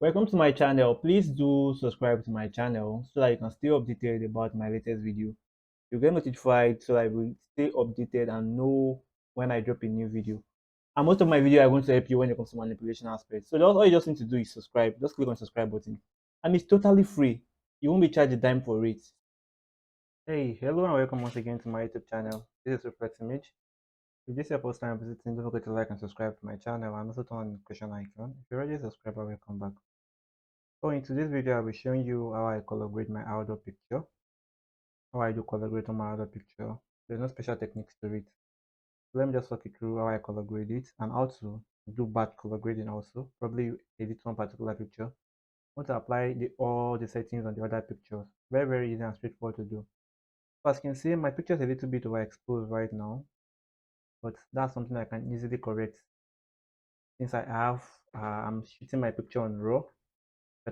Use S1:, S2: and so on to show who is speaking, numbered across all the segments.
S1: Welcome to my channel. Please do subscribe to my channel so that you can stay updated about my latest video. You get notified so that you will stay updated and know when I drop a new video. And most of my video are going to help you when it comes to manipulation aspects. So all you just need to do is subscribe. Just click on subscribe button. And it's totally free. You won't be charged a dime for it. Hey, hello and welcome once again to my YouTube channel. This is Reflex Image. If this is your first time visiting, don't forget to like and subscribe to my channel and also turn on the notification icon. If you're already a subscriber, welcome back. So in today's video, I'll be showing you how I color grade my outdoor picture, how I do color grade on my outdoor picture. There's no special techniques to it. So let me just walk you through how I color grade it and how to do batch color grading also. Probably edit one particular picture. Want to apply all the settings on the other pictures. Very, very easy and straightforward to do. So as you can see, my picture is a little bit overexposed right now, but that's something I can easily correct since I'm shooting my picture on RAW.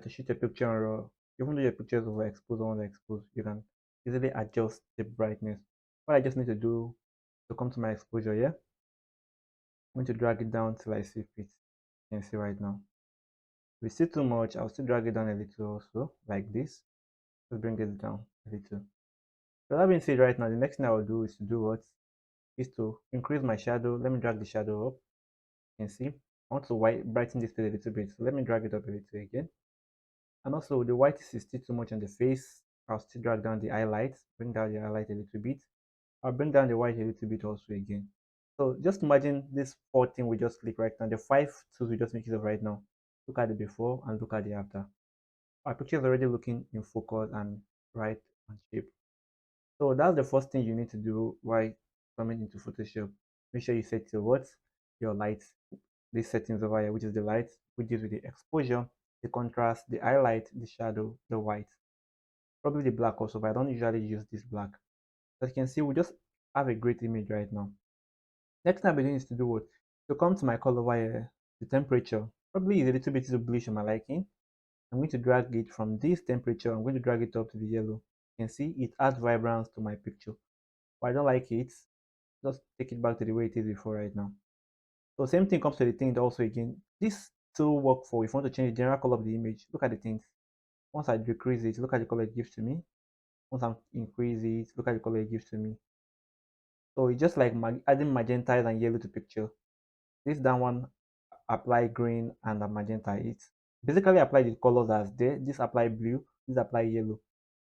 S1: To shoot a picture on RAW, even though your picture is overexposed or underexposed, you can easily adjust the brightness. What I just need to do to come to my exposure here, I'm going to drag it down till I see fit. You can see right now. If it's still too much, I'll still drag it down a little also, like this. Just bring it down a little. So that being said, right now, the next thing I will do is to do what? Is to increase my shadow. Let me drag the shadow up. You can see. I want to brighten this place a little bit. So let me drag it up a little again. And also the white is still too much on the face. I'll still drag down the highlight, bring down the highlight a little bit. I'll bring down the white a little bit also again. So just imagine this four thing we just click right now, the five tools we just make use of right now. Look at the before and look at the after. Our picture is already looking in focus and right and shape. So that's the first thing you need to do while coming into Photoshop. Make sure you set your what? Your light. These settings over here, which is the light, which deals with the exposure, the contrast, the highlight, the shadow, the white. Probably the black also, but I don't usually use this black. As you can see, we just have a great image right now. Next thing I'll be doing is to do what? To come to my color wire, the temperature. Probably is a little bit too bluish in my liking. I'm going to drag it from this temperature. I'm going to drag it up to the yellow. You can see it adds vibrance to my picture. But I don't like it. Just take it back to the way it is before right now. So same thing comes to the tint also again. This tool work for if you want to change the general color of the image. Look at the tint. Once I decrease it, look at the color it gives to me. Once I increase it, look at the color it gives to me. So it's just like adding magenta and yellow to picture. This down one apply green and a magenta. It basically apply the colors as there. This apply blue. This apply yellow.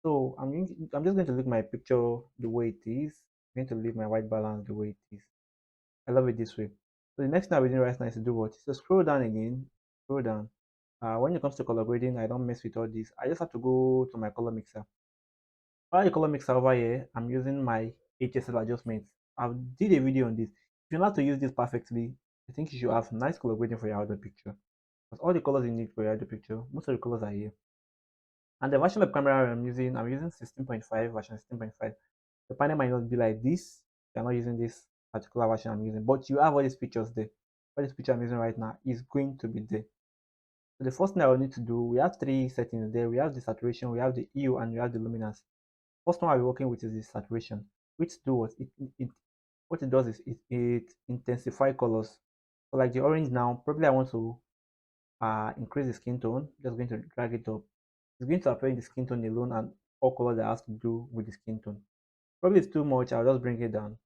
S1: So I'm just going to leave my picture the way it is. I'm going to leave my white balance the way it is. I love it this way. So the next thing I'll be doing right now is to do what? So scroll down again. Scroll down. When it comes to color grading, I don't mess with all this. I just have to go to my color mixer. While the color mixer over here, I'm using my HSL adjustments. I did a video on this. If you know how to use this perfectly, I think you should have nice color grading for your outdoor picture. Because all the colors you need for your outdoor picture, most of the colors are here. And the version of camera I'm using 16.5, version 16.5. The panel might not be like this. You're not using this particular version I'm using, but you have all these pictures there. All this picture I'm using right now is going to be there. So the first thing I will need to do, we have three settings there. We have the saturation, we have the hue, and we have the luminance. First one I'll be working with is the saturation, which do what it does is it intensify colors. So like the orange now, probably I want to increase the skin tone. Just going to drag it up. It's going to appear in the skin tone alone and all colors that has to do with the skin tone. Probably it's too much, I'll just bring it down.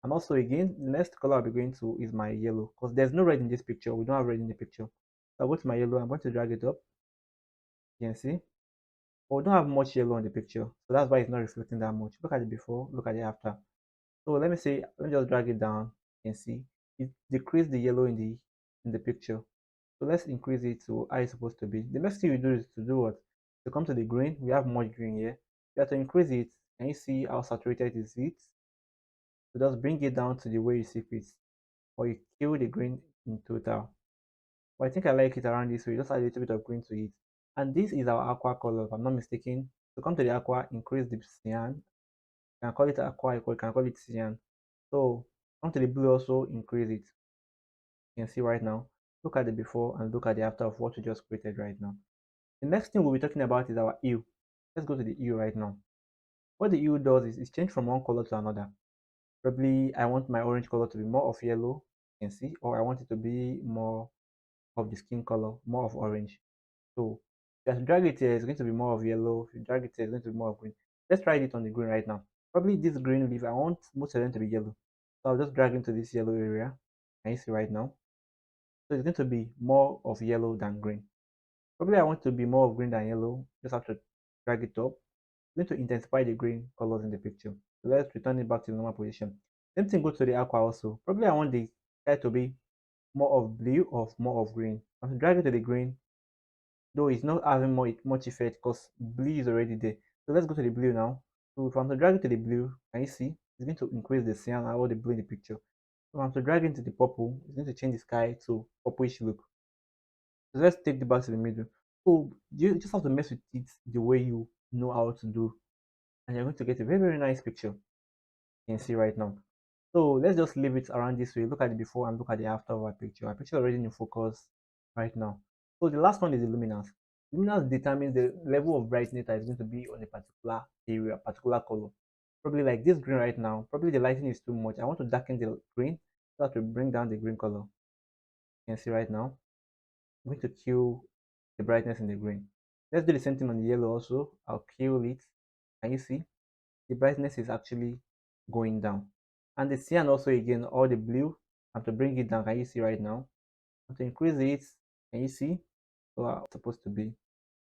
S1: And also again, the next color I'll be going to is my yellow because there's no red in this picture. We don't have red in the picture. So I'll go to my yellow. I'm going to drag it up. You can see. But we don't have much yellow on the picture. So that's why it's not reflecting that much. Look at it before, look at it after. So let me just drag it down. You can see it decreased the yellow in the picture. So let's increase it to how it's supposed to be. The next thing we do is to do what? To come to the green, we have much green here. You have to increase it. Can you see how saturated is it? So just bring it down to the way you see fit. Or you kill the green in total. But I think I like it around this way. Just add a little bit of green to it. And this is our aqua color, if I'm not mistaken. So come to the aqua, increase the cyan. You can call it aqua, you can call it cyan. So come to the blue also, increase it. You can see right now. Look at the before and look at the after of what we just created right now. The next thing we'll be talking about is our hue. Let's go to the hue right now. What the hue does is change from one color to another. Probably I want my orange color to be more of yellow, you can see, or I want it to be more of the skin color, more of orange. So if you drag it here, it's going to be more of yellow. If you drag it here, it's going to be more of green. Let's try it on the green right now. Probably this green leaf, I want most of them to be yellow. So I'll just drag into this yellow area. Can you see right now? So it's going to be more of yellow than green. Probably I want to be more of green than yellow. Just have to drag it up. I'm going to intensify the green colors in the picture. So let's return it back to the normal position. Same thing goes to the aqua also. Probably I want the sky to be more of blue or more of green. I'm going to drag it to the green, though it's not having much effect because blue is already there. So let's go to the blue now. So if I'm to drag it to the blue, can you see? It's going to increase the cyan and all the blue in the picture. If I'm to drag it into the purple, it's going to change the sky to purplish look. So let's take the back to the middle. So you just have to mess with it the way you know how to do, and you're going to get a very, very nice picture you can see right now. So let's just leave it around this way. Look at the before and look at the after of our picture. Our picture is already in focus right now. So the last one is the luminance. Luminance determines the level of brightness that is going to be on a particular area, particular color. Probably like this green right now. Probably the lighting is too much. I want to darken the green so that to bring down the green color. You can see right now. I'm going to kill the brightness in the green. Let's do the same thing on the yellow also. I'll kill it. Can you see? The brightness is actually going down. And the cyan also again, all the blue, I have to bring it down. Can you see right now? I have to increase it. Can you see? So it's supposed to be.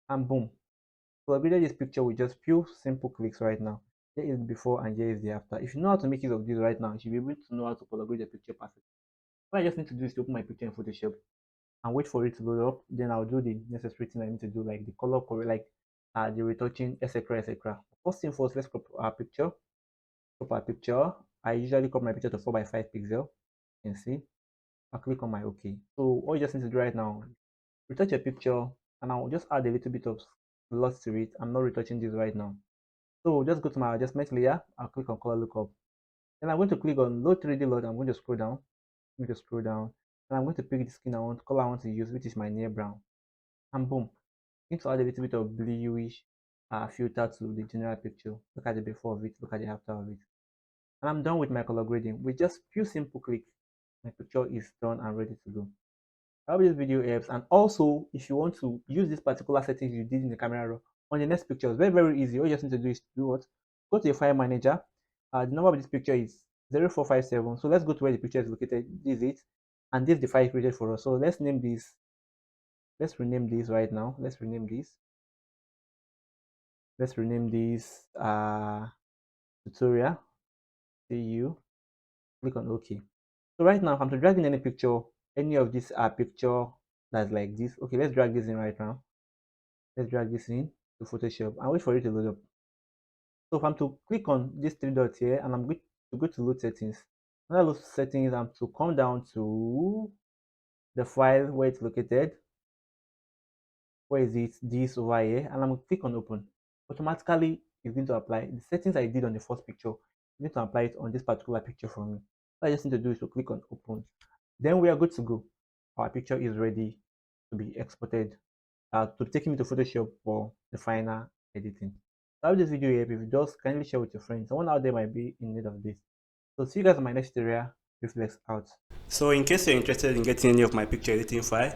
S1: And boom. So I created this picture with just few simple clicks right now. Here is the before and here is the after. If you know how to make use of this right now, you should be able to know how to color grade the picture perfectly. What I just need to do is to open my picture in Photoshop and wait for it to load up. Then I'll do the necessary thing I need to do, like the color correct, like the retouching, etc. etc. First thing first, let's crop our picture. Crop our picture. I usually crop my picture to 4 by 5 pixel. You can see. I'll click on my OK. So all you just need to do right now, retouch your picture, and I'll just add a little bit of gloss to it. I'm not retouching this right now. So just go to my adjustment layer. I'll click on color lookup. Then I'm going to click on load 3D load. I'm going to scroll down. I'm going to scroll down, and I'm going to pick the skin I want, color I want to use, which is my near brown. And boom, I'm going to add a little bit of bluish filter to the general picture. Look at the before of it. Look at the after of it. And I'm done with my color grading. With just few simple clicks, my picture is done and ready to go. I hope this video helps. And also, if you want to use this particular settings you did in the camera roll on the next picture, it's very, very easy. All you just need to do is do what? Go to your file manager. The number of this picture is 0457. So let's go to where the picture is located. This is it. And this is the file created for us. So let's name this. Let's rename this right now. Let's rename this. Let's rename this tutorial. See you. Click on OK. So right now, if I'm to drag in any picture, any of this picture that's like this. Okay, let's drag this in right now. Let's drag this in to Photoshop and wait for it to load up. So if I'm to click on these three dots here and I'm going to go to load settings. Under load settings, I'm to come down to the file where it's located. Where is it? This over here, and I'm going to click on open. Automatically, it's going to apply the settings I did on the first picture. I'm going to apply it on this particular picture for me. What I just need to do is to click on open. Then we are good to go. Our picture is ready to be exported to take me to Photoshop for the final editing. So I hope this video helped. If it does, kindly share with your friends. Someone out there might be in need of this. So see you guys in my next tutorial. Reflex out. So in case you're interested in getting any of my picture editing file,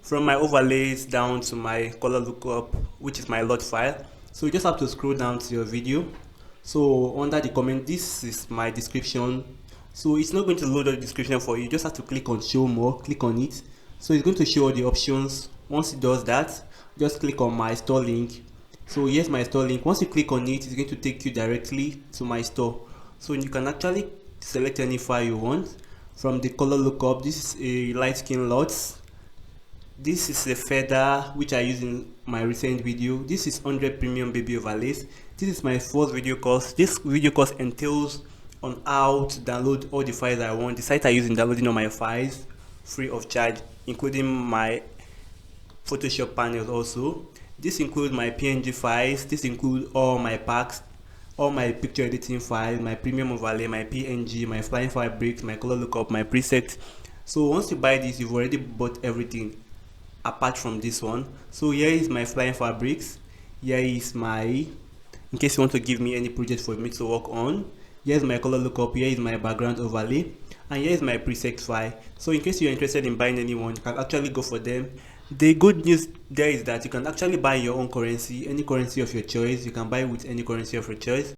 S1: from my overlays down to my color lookup, which is my LUT file, so you just have to scroll down to your video. So under the comment, this is my description. So it's not going to load the description for you. You just have to click on show more, click on it. So it's going to show all the options. Once it does that, just click on my store link. So here's my store link. Once you click on it, it's going to take you directly to my store. So you can actually select any file you want. From the color lookup, this is a light skin LUTs. This is a feather which I use in my recent video. This is 100 premium baby overlays. This is my first video course. This video course entails on how to download all the files I want. The site I use in downloading all my files free of charge, including my Photoshop panels also. This includes my PNG files. This includes all my packs, all my picture editing files, my premium overlay, my PNG, my flying fabrics, my color lookup, my presets. So once you buy this, you've already bought everything apart from this one. So here is my flying fabrics. Here is my, in case you want to give me any project for me to work on. Here's my color lookup. Here is my background overlay, and here is my preset file. So in case you're interested in buying any one, you can actually go for them.
S2: The good news there is that you can actually buy your own currency, any currency of your choice. You can buy with any currency of your choice.